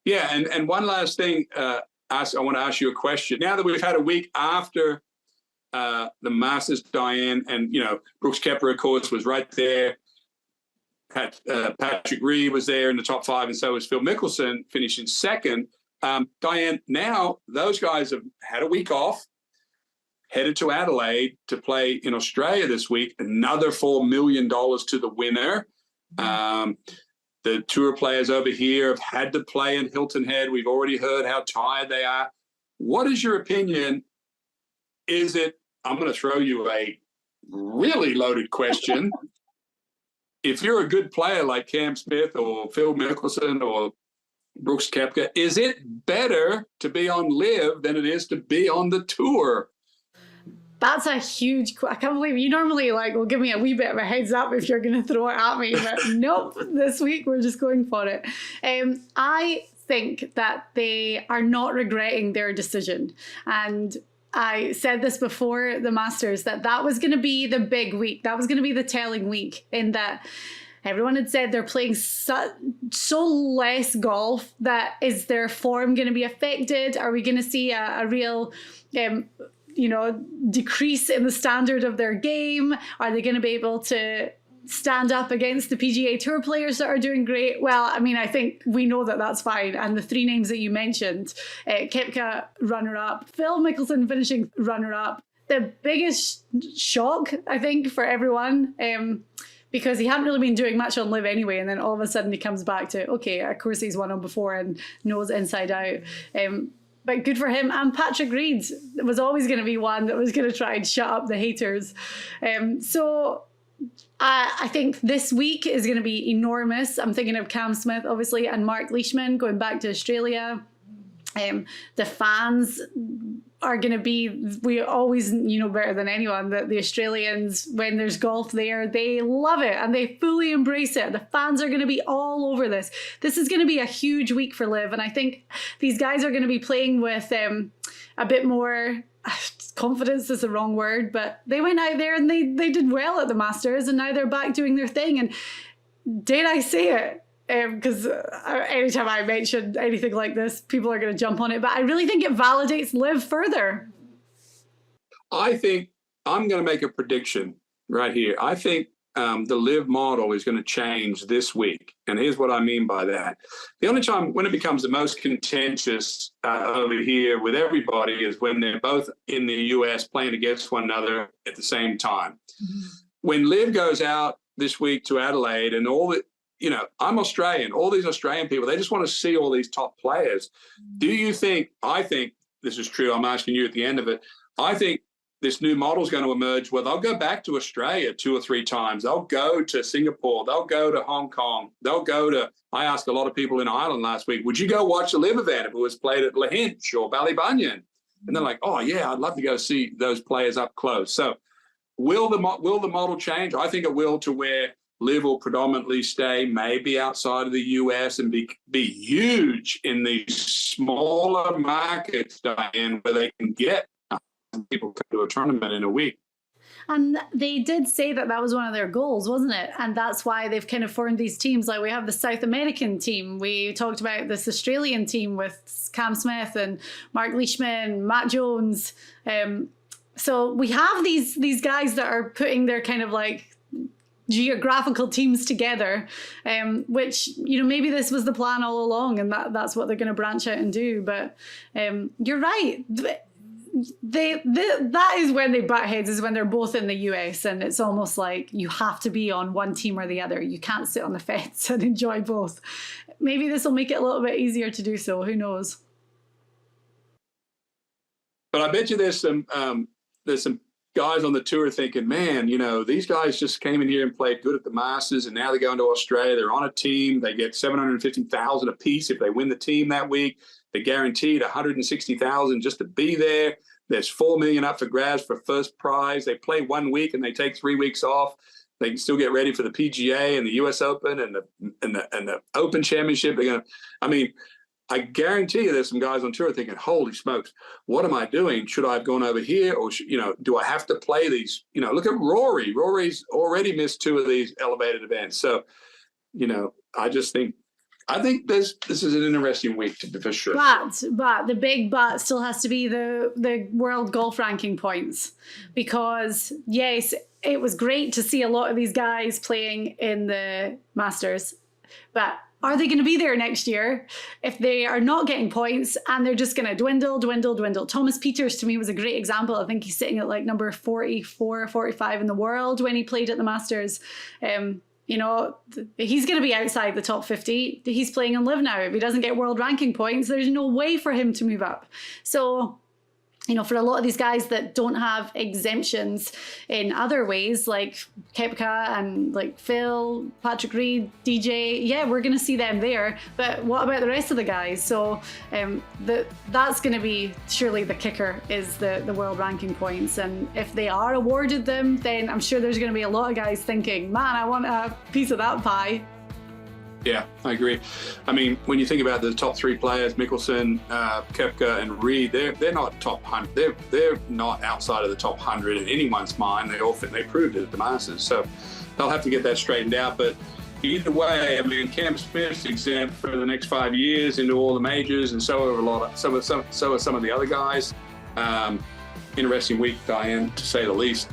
Yeah, and one last thing, I want to ask you a question. Now that we've had a week after the Masters, Diane, and Brooks Koepka, of course, was right there. Patrick Reed was there in the top 5, and so was Phil Mickelson, finishing second. Diane, now those guys have had a week off, headed to Adelaide to play in Australia this week. Another $4 million to the winner. The tour players over here have had to play in Hilton Head. We've already heard how tired they are. What is your opinion? I'm going to throw you a really loaded question. If you're a good player like Cam Smith or Phil Mickelson or Brooks Koepka, is it better to be on LIV than it is to be on the tour? That's a huge, I can't believe you normally will give me a wee bit of a heads up if you're going to throw it at me, but nope, this week we're just going for it. I think that they are not regretting their decision. And I said this before the Masters, that was going to be the big week. That was going to be the telling week, in that everyone had said they're playing so less golf. That is their form going to be affected? Are we going to see a real decrease in the standard of their game? Are they going to be able to stand up against the PGA Tour players that are doing great? Well, I mean, I think we know that that's fine. And the 3 names that you mentioned, Koepka runner-up, Phil Mickelson finishing runner-up. The biggest shock, I think, for everyone, because he hadn't really been doing much on LIV anyway, and then all of a sudden he comes back to, okay, of course he's won on before and knows inside out. But good for him. And Patrick Reed was always going to be one that was going to try and shut up the haters. So I think this week is going to be enormous. I'm thinking of Cam Smith, obviously, and Mark Leishman going back to Australia. The fans are going to be, we always better than anyone that the Australians, when there's golf there, they love it and they fully embrace it. The fans are going to be all over this. This is going to be a huge week for LIV, and I think these guys are going to be playing with a bit more confidence is the wrong word, but they went out there and they did well at the Masters, and now they're back doing their thing. And dare I say it, because anytime I mention anything like this, people are going to jump on it. But I really think it validates LIV further. I think I'm going to make a prediction right here. I think the LIV model is going to change this week. And here's what I mean by that. The only time when it becomes the most contentious over here with everybody is when they're both in the US playing against one another at the same time. Mm-hmm. When LIV goes out this week to Adelaide, and all the, I'm Australian, all these Australian people, they just want to see all these top players. Do you think, I think this is true, I'm asking you at the end of it, I think this new model is going to emerge where they'll go back to Australia 2 or 3 times. They'll go to Singapore. They'll go to Hong Kong. They'll go to, I asked a lot of people in Ireland last week, would you go watch a LIV event if it was played at Lahinch or Ballybunion? And they're like, oh, yeah, I'd love to go see those players up close. So will the model change? I think it will, to where LIV will predominantly stay maybe outside of the US and be huge in these smaller markets, Diane, where they can get people come to a tournament in a week. And they did say that was one of their goals, wasn't it? And that's why they've kind of formed these teams. Like we have the South American team. We talked about this Australian team with Cam Smith and Mark Leishman, Matt Jones. So we have these guys that are putting their kind of like geographical teams together, which, maybe this was the plan all along, and that's what they're going to branch out and do. But you're right. That is when they butt heads, is when they're both in the US, and it's almost like you have to be on one team or the other. You can't sit on the fence and enjoy both. Maybe this will make it a little bit easier to do so. Who knows? But I bet you there's some guys on the tour thinking, man, these guys just came in here and played good at the Masters, and now they're going to Australia. They're on a team. They get $750,000 a piece if they win the team that week. They're guaranteed $160,000 just to be there. There's $4 million up for grabs for first prize. They play 1 week and they take 3 weeks off. They can still get ready for the PGA and the US Open and the Open Championship. I guarantee you there's some guys on tour thinking, holy smokes, what am I doing? Should I have gone over here? Or, do I have to play these? Look at Rory. Rory's already missed 2 of these elevated events. So, I just think I think this is an interesting week for sure. But the big but still has to be the world golf ranking points, because yes, it was great to see a lot of these guys playing in the Masters, but are they going to be there next year if they are not getting points and they're just going to dwindle? Thomas Pieters, to me, was a great example. I think he's sitting at like number 44, 45 in the world when he played at the Masters. You know, he's going to be outside the top 50. He's playing on LIV now. If he doesn't get world ranking points, there's no way for him to move up. So, you know, for a lot of these guys that don't have exemptions in other ways, like Koepka and like Phil, Patrick Reed, DJ, yeah, we're going to see them there. But what about the rest of the guys? So that's going to be surely the kicker, is the world ranking points. And if they are awarded them, then I'm sure there's going to be a lot of guys thinking, man, I want a piece of that pie. Yeah, I agree. I mean, when you think about the top three players, Mickelson, Koepka, and Reed, they're not top 100. They're not outside of the top 100 in anyone's mind. They proved it at the Masters, so they'll have to get that straightened out. But either way, I mean, Cam Smith's exempt for the next 5 years into all the majors, and so are some of the other guys. Interesting week, Diane, to say the least.